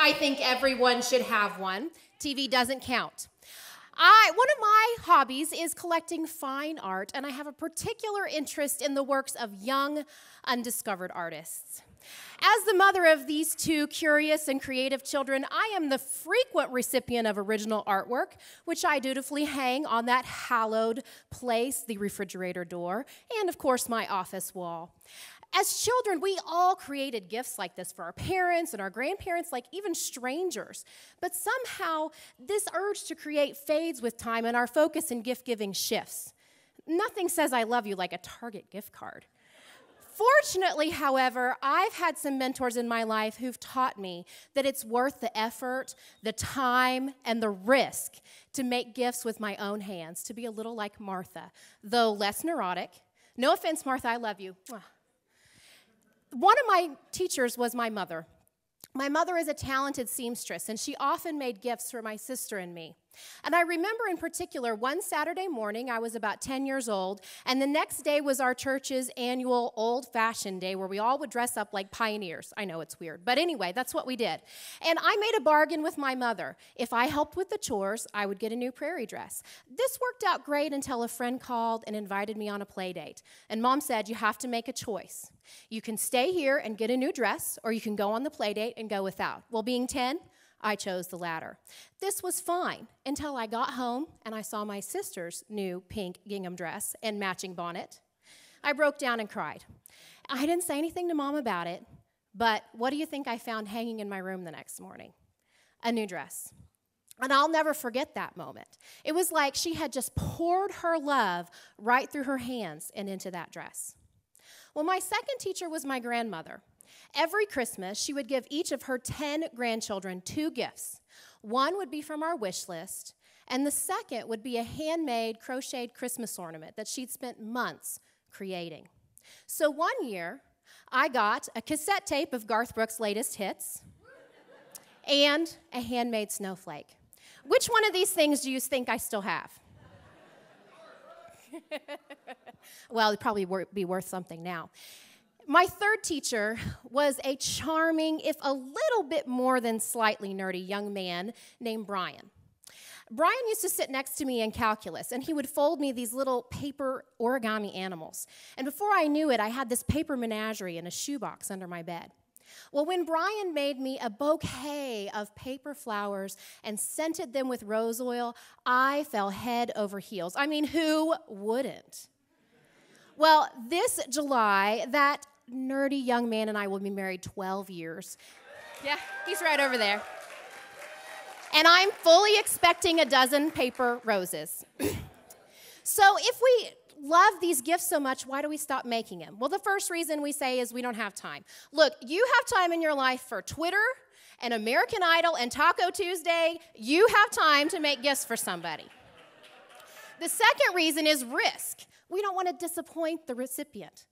I think everyone should have one. TV doesn't count. One of my hobbies is collecting fine art, and I have a particular interest in the works of young, undiscovered artists. As the mother of these two curious and creative children, I am the frequent recipient of original artwork, which I dutifully hang on that hallowed place, the refrigerator door, and of course my office wall. As children, we all created gifts like this for our parents and our grandparents, like even strangers. But somehow, this urge to create fades with time and our focus in gift-giving shifts. Nothing says I love you like a Target gift card. Fortunately, however, I've had some mentors in my life who've taught me that it's worth the effort, the time, and the risk to make gifts with my own hands, to be a little like Martha, though less neurotic. No offense, Martha, I love you. One of my teachers was my mother. My mother is a talented seamstress, and she often made gifts for my sister and me. And I remember in particular, one Saturday morning, I was about 10 years old, and the next day was our church's annual old-fashioned day where we all would dress up like pioneers. I know it's weird, but anyway, that's what we did. And I made a bargain with my mother. If I helped with the chores, I would get a new prairie dress. This worked out great until a friend called and invited me on a play date. And Mom said, you have to make a choice. You can stay here and get a new dress, or you can go on the play date and go without. Well, being 10, I chose the latter. This was fine until I got home and I saw my sister's new pink gingham dress and matching bonnet. I broke down and cried. I didn't say anything to Mom about it, but what do you think I found hanging in my room the next morning? A new dress. And I'll never forget that moment. It was like she had just poured her love right through her hands and into that dress. Well, my second teacher was my grandmother. Every Christmas, she would give each of her 10 grandchildren 2 gifts. One would be from our wish list, and the second would be a handmade crocheted Christmas ornament that she'd spent months creating. So one year, I got a cassette tape of Garth Brooks' latest hits and a handmade snowflake. Which one of these things do you think I still have? Well, it'd probably be worth something now. My third teacher was a charming, if a little bit more than slightly nerdy young man named Brian. Brian used to sit next to me in calculus, and he would fold me these little paper origami animals. And before I knew it, I had this paper menagerie in a shoebox under my bed. Well, when Brian made me a bouquet of paper flowers and scented them with rose oil, I fell head over heels. I mean, who wouldn't? Well, this July, that nerdy young man and I will be married 12 years. Yeah, he's right over there. And I'm fully expecting a dozen paper roses. So if we love these gifts so much, why do we stop making them? Well, the first reason we say is we don't have time. Look, you have time in your life for Twitter and American Idol and Taco Tuesday. You have time to make gifts for somebody. The second reason is risk. We don't want to disappoint the recipient.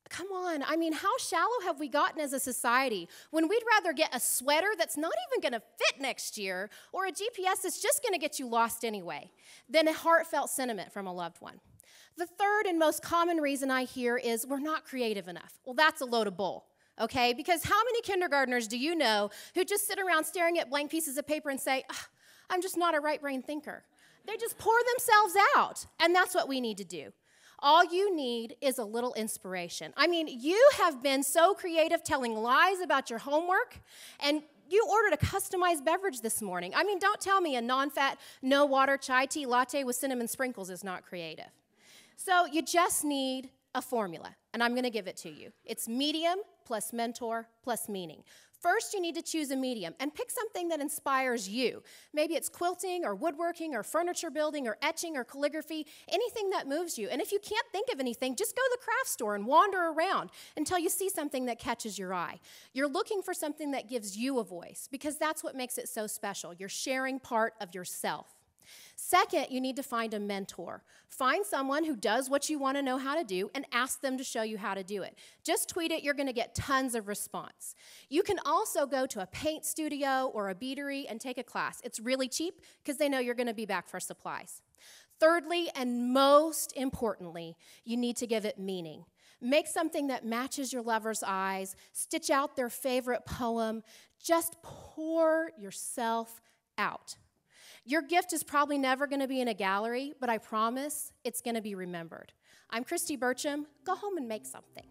Come on, I mean, how shallow have we gotten as a society when we'd rather get a sweater that's not even going to fit next year or a GPS that's just going to get you lost anyway than a heartfelt sentiment from a loved one? The third and most common reason I hear is we're not creative enough. Well, that's a load of bull, okay? Because how many kindergartners do you know who just sit around staring at blank pieces of paper and say, I'm just not a right-brain thinker? They just pour themselves out, and that's what we need to do. All you need is a little inspiration. I mean, you have been so creative telling lies about your homework, and you ordered a customized beverage this morning. I mean, don't tell me a non-fat, no-water chai tea latte with cinnamon sprinkles is not creative. So you just need a formula, and I'm going to give it to you. It's medium plus mentor plus meaning. First, you need to choose a medium and pick something that inspires you. Maybe it's quilting or woodworking or furniture building or etching or calligraphy, anything that moves you. And if you can't think of anything, just go to the craft store and wander around until you see something that catches your eye. You're looking for something that gives you a voice because that's what makes it so special. You're sharing part of yourself. Second, you need to find a mentor. Find someone who does what you want to know how to do and ask them to show you how to do it. Just tweet it, you're going to get tons of response. You can also go to a paint studio or a beadery and take a class. It's really cheap because they know you're going to be back for supplies. Thirdly, and most importantly, you need to give it meaning. Make something that matches your lover's eyes. Stitch out their favorite poem. Just pour yourself out. Your gift is probably never going to be in a gallery, but I promise it's going to be remembered. I'm Christy Burcham. Go home and make something.